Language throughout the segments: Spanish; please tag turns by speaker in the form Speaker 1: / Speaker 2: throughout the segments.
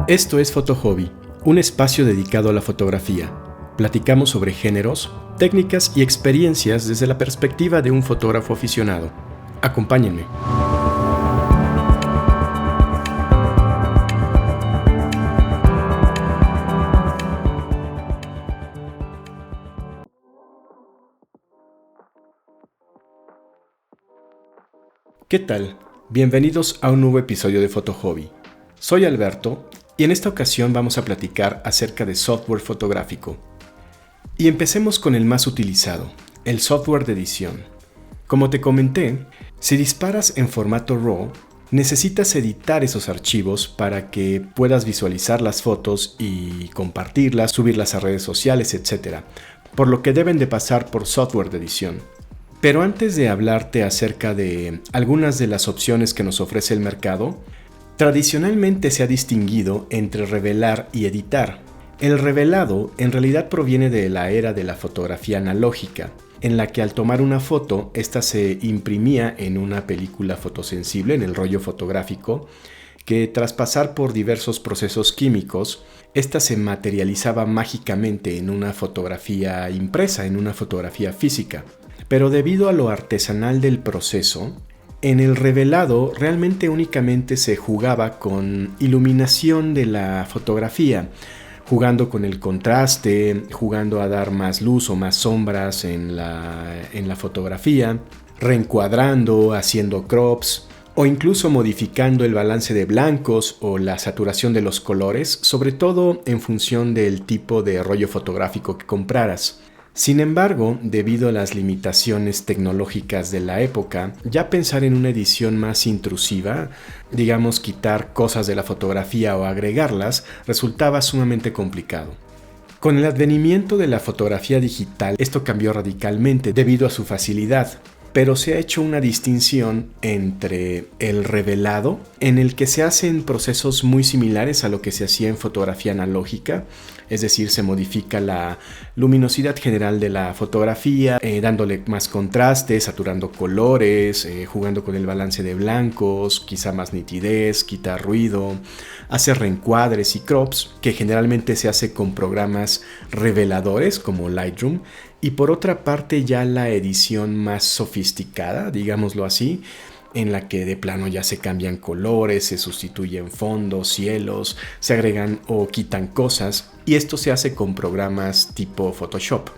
Speaker 1: Esto es Foto Hobby, un espacio dedicado a la fotografía. Platicamos sobre géneros, técnicas y experiencias desde la perspectiva de un fotógrafo aficionado. Acompáñenme. ¿Qué tal? Bienvenidos a un nuevo episodio de Foto Hobby. Soy Alberto y en esta ocasión vamos a platicar acerca de software fotográfico. Y empecemos con el más utilizado, el software de edición. Como te comenté, si disparas en formato RAW, necesitas editar esos archivos para que puedas visualizar las fotos y compartirlas, subirlas a redes sociales, etc. Por lo que deben de pasar por software de edición. Pero antes de hablarte acerca de algunas de las opciones que nos ofrece el mercado, tradicionalmente se ha distinguido entre revelar y editar. El revelado en realidad proviene de la era de la fotografía analógica, en la que al tomar una foto, esta se imprimía en una película fotosensible, en el rollo fotográfico, que tras pasar por diversos procesos químicos, esta se materializaba mágicamente en una fotografía impresa, en una fotografía física. Pero debido a lo artesanal del proceso, en el revelado realmente únicamente se jugaba con iluminación de la fotografía, jugando con el contraste, jugando a dar más luz o más sombras en la fotografía, reencuadrando, haciendo crops o incluso modificando el balance de blancos o la saturación de los colores, sobre todo en función del tipo de rollo fotográfico que compraras. Sin embargo, debido a las limitaciones tecnológicas de la época, ya pensar en una edición más intrusiva, digamos quitar cosas de la fotografía o agregarlas, resultaba sumamente complicado. Con el advenimiento de la fotografía digital, esto cambió radicalmente debido a su facilidad, pero se ha hecho una distinción entre el revelado, en el que se hacen procesos muy similares a lo que se hacía en fotografía analógica, es decir, se modifica la luminosidad general de la fotografía, dándole más contraste, saturando colores, jugando con el balance de blancos, quizá más nitidez, quitar ruido, hacer reencuadres y crops, que generalmente se hace con programas reveladores como Lightroom, y por otra parte ya la edición más sofisticada, digámoslo así, en la que de plano ya se cambian colores, se sustituyen fondos, cielos, se agregan o quitan cosas, y esto se hace con programas tipo Photoshop.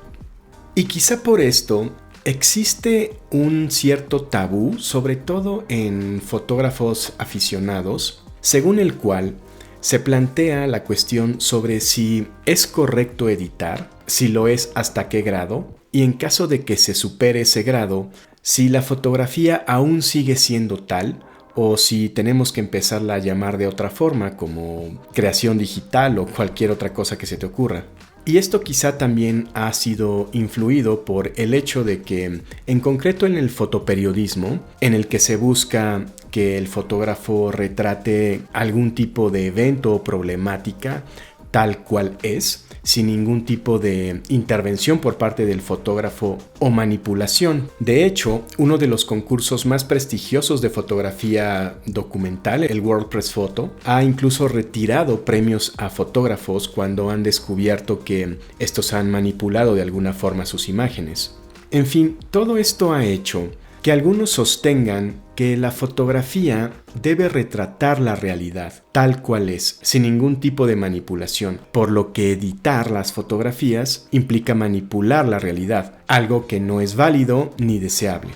Speaker 1: Y quizá por esto existe un cierto tabú, sobre todo en fotógrafos aficionados, según el cual se plantea la cuestión sobre si es correcto editar, si lo es hasta qué grado, y en caso de que se supere ese grado, si la fotografía aún sigue siendo tal, o si tenemos que empezarla a llamar de otra forma, como creación digital o cualquier otra cosa que se te ocurra. Y esto quizá también ha sido influido por el hecho de que, en concreto en el fotoperiodismo, en el que se busca que el fotógrafo retrate algún tipo de evento o problemática tal cual es, sin ningún tipo de intervención por parte del fotógrafo o manipulación. De hecho, uno de los concursos más prestigiosos de fotografía documental, el World Press Photo, ha incluso retirado premios a fotógrafos cuando han descubierto que estos han manipulado de alguna forma sus imágenes. En fin, todo esto ha hecho que algunos sostengan que la fotografía debe retratar la realidad tal cual es, sin ningún tipo de manipulación, por lo que editar las fotografías implica manipular la realidad, algo que no es válido ni deseable.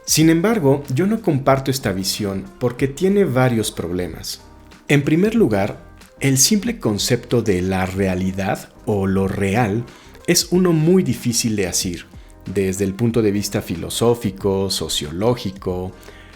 Speaker 1: Sin embargo, yo no comparto esta visión porque tiene varios problemas. En primer lugar, el simple concepto de la realidad o lo real es uno muy difícil de asir, desde el punto de vista filosófico, sociológico,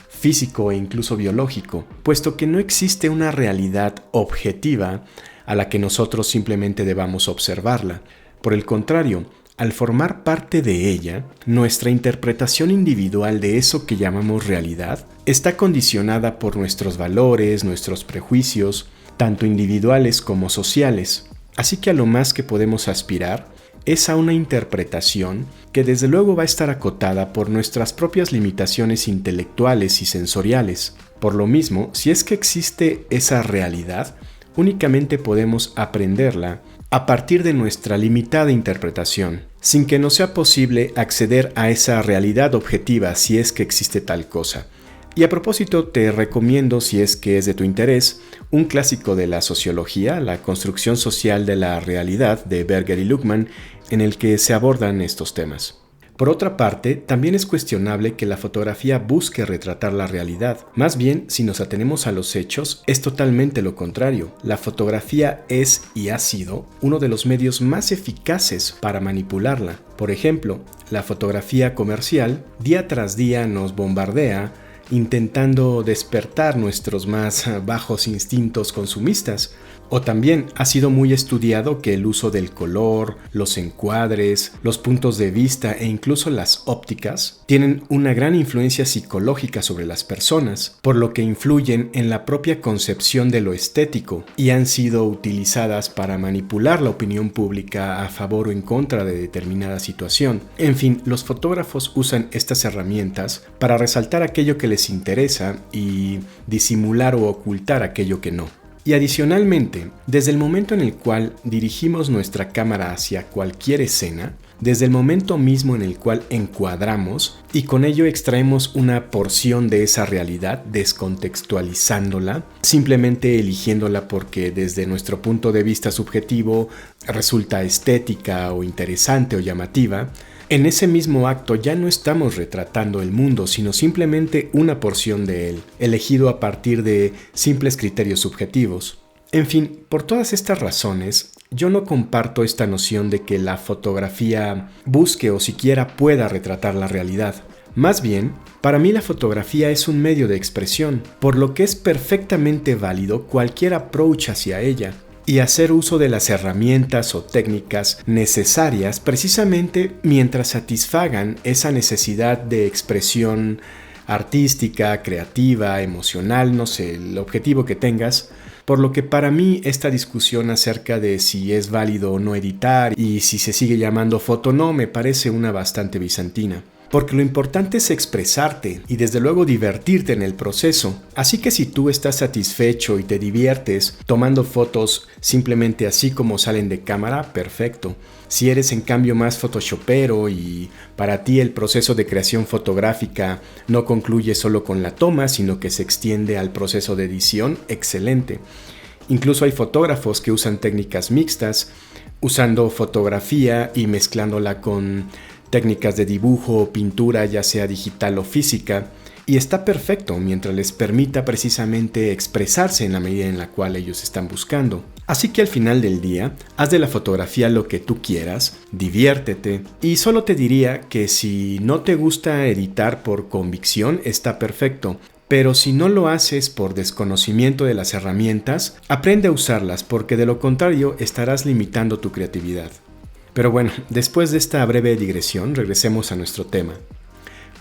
Speaker 1: físico e incluso biológico, puesto que no existe una realidad objetiva a la que nosotros simplemente debamos observarla. Por el contrario, al formar parte de ella, nuestra interpretación individual de eso que llamamos realidad está condicionada por nuestros valores, nuestros prejuicios, tanto individuales como sociales. Así que a lo más que podemos aspirar es a una interpretación que desde luego va a estar acotada por nuestras propias limitaciones intelectuales y sensoriales. Por lo mismo, si es que existe esa realidad, únicamente podemos aprenderla a partir de nuestra limitada interpretación, sin que nos sea posible acceder a esa realidad objetiva si es que existe tal cosa. Y a propósito, te recomiendo, si es que es de tu interés, un clásico de la sociología, La construcción social de la realidad, de Berger y Luhmann, en el que se abordan estos temas. Por otra parte, también es cuestionable que la fotografía busque retratar la realidad. Más bien, si nos atenemos a los hechos, es totalmente lo contrario. La fotografía es y ha sido uno de los medios más eficaces para manipularla. Por ejemplo, la fotografía comercial día tras día nos bombardea intentando despertar nuestros más bajos instintos consumistas. O también ha sido muy estudiado que el uso del color, los encuadres, los puntos de vista e incluso las ópticas tienen una gran influencia psicológica sobre las personas, por lo que influyen en la propia concepción de lo estético y han sido utilizadas para manipular la opinión pública a favor o en contra de determinada situación. En fin, los fotógrafos usan estas herramientas para resaltar aquello que les interesa y disimular o ocultar aquello que no. Y adicionalmente, desde el momento en el cual dirigimos nuestra cámara hacia cualquier escena, desde el momento mismo en el cual encuadramos y con ello extraemos una porción de esa realidad descontextualizándola, simplemente eligiéndola porque desde nuestro punto de vista subjetivo resulta estética o interesante o llamativa, en ese mismo acto ya no estamos retratando el mundo, sino simplemente una porción de él, elegido a partir de simples criterios subjetivos. En fin, por todas estas razones, yo no comparto esta noción de que la fotografía busque o siquiera pueda retratar la realidad. Más bien, para mí la fotografía es un medio de expresión, por lo que es perfectamente válido cualquier approach hacia ella. Y hacer uso de las herramientas o técnicas necesarias precisamente mientras satisfagan esa necesidad de expresión artística, creativa, emocional, no sé, el objetivo que tengas. Por lo que para mí esta discusión acerca de si es válido o no editar y si se sigue llamando foto no me parece una bastante bizantina. Porque lo importante es expresarte y desde luego divertirte en el proceso. Así que si tú estás satisfecho y te diviertes tomando fotos simplemente así como salen de cámara, perfecto. Si eres en cambio más photoshopero y para ti el proceso de creación fotográfica no concluye solo con la toma, sino que se extiende al proceso de edición, excelente. Incluso hay fotógrafos que usan técnicas mixtas, usando fotografía y mezclándola con técnicas de dibujo o pintura, ya sea digital o física, y está perfecto mientras les permita precisamente expresarse en la medida en la cual ellos están buscando. Así que al final del día, haz de la fotografía lo que tú quieras, diviértete, y solo te diría que si no te gusta editar por convicción, está perfecto. Pero si no lo haces por desconocimiento de las herramientas, aprende a usarlas porque de lo contrario estarás limitando tu creatividad. Pero bueno, después de esta breve digresión, regresemos a nuestro tema.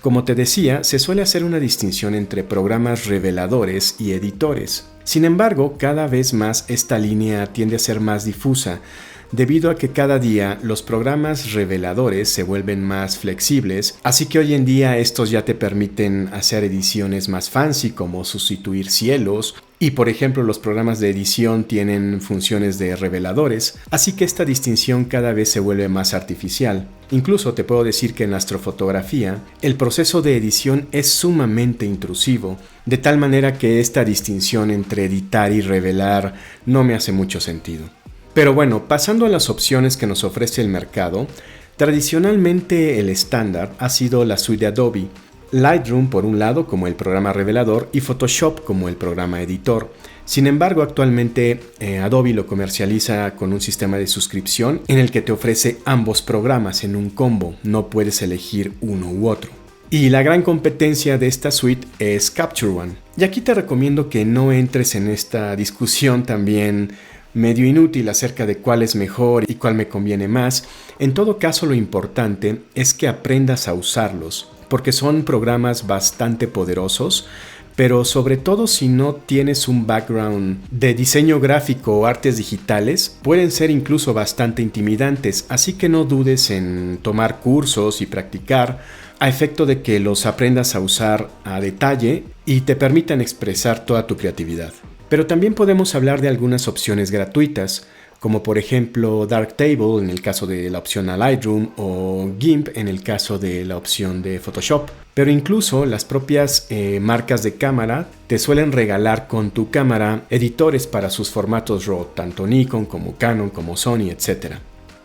Speaker 1: Como te decía, se suele hacer una distinción entre programas reveladores y editores. Sin embargo, cada vez más esta línea tiende a ser más difusa, debido a que cada día los programas reveladores se vuelven más flexibles, así que hoy en día estos ya te permiten hacer ediciones más fancy como sustituir cielos, y por ejemplo los programas de edición tienen funciones de reveladores, así que esta distinción cada vez se vuelve más artificial. Incluso te puedo decir que en astrofotografía el proceso de edición es sumamente intrusivo, de tal manera que esta distinción entre editar y revelar no me hace mucho sentido. Pero bueno, pasando a las opciones que nos ofrece el mercado, tradicionalmente el estándar ha sido la suite de Adobe, Lightroom por un lado como el programa revelador y Photoshop como el programa editor. Sin embargo, actualmente Adobe lo comercializa con un sistema de suscripción en el que te ofrece ambos programas en un combo, no puedes elegir uno u otro. Y la gran competencia de esta suite es Capture One. Y aquí te recomiendo que no entres en esta discusión también medio inútil acerca de cuál es mejor y cuál me conviene más. En todo caso, lo importante es que aprendas a usarlos, porque son programas bastante poderosos, pero sobre todo si no tienes un background de diseño gráfico o artes digitales, pueden ser incluso bastante intimidantes, así que no dudes en tomar cursos y practicar a efecto de que los aprendas a usar a detalle y te permitan expresar toda tu creatividad. Pero también podemos hablar de algunas opciones gratuitas, como por ejemplo Darktable en el caso de la opción a Lightroom o GIMP en el caso de la opción de Photoshop. Pero incluso las propias marcas de cámara te suelen regalar con tu cámara editores para sus formatos RAW, tanto Nikon como Canon como Sony, etc.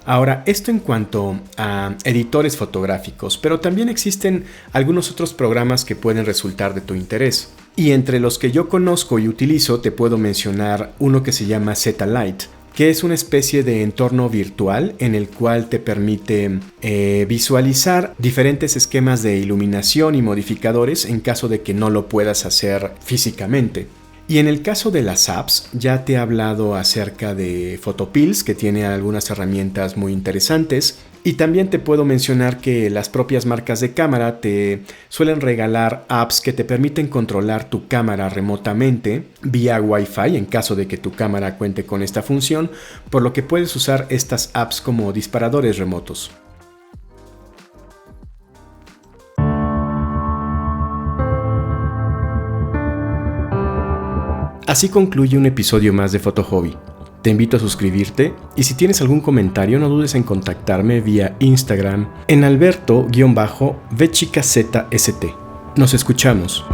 Speaker 1: Ahora, esto en cuanto a editores fotográficos, pero también existen algunos otros programas que pueden resultar de tu interés. Y entre los que yo conozco y utilizo te puedo mencionar uno que se llama Z-Lite, que es una especie de entorno virtual en el cual te permite visualizar diferentes esquemas de iluminación y modificadores en caso de que no lo puedas hacer físicamente. Y en el caso de las apps, ya te he hablado acerca de Photopills, que tiene algunas herramientas muy interesantes. Y también te puedo mencionar que las propias marcas de cámara te suelen regalar apps que te permiten controlar tu cámara remotamente vía Wi-Fi en caso de que tu cámara cuente con esta función, por lo que puedes usar estas apps como disparadores remotos. Así concluye un episodio más de Photo Hobby. Te invito a suscribirte y si tienes algún comentario no dudes en contactarme vía Instagram en alberto-vchicazst. Nos escuchamos.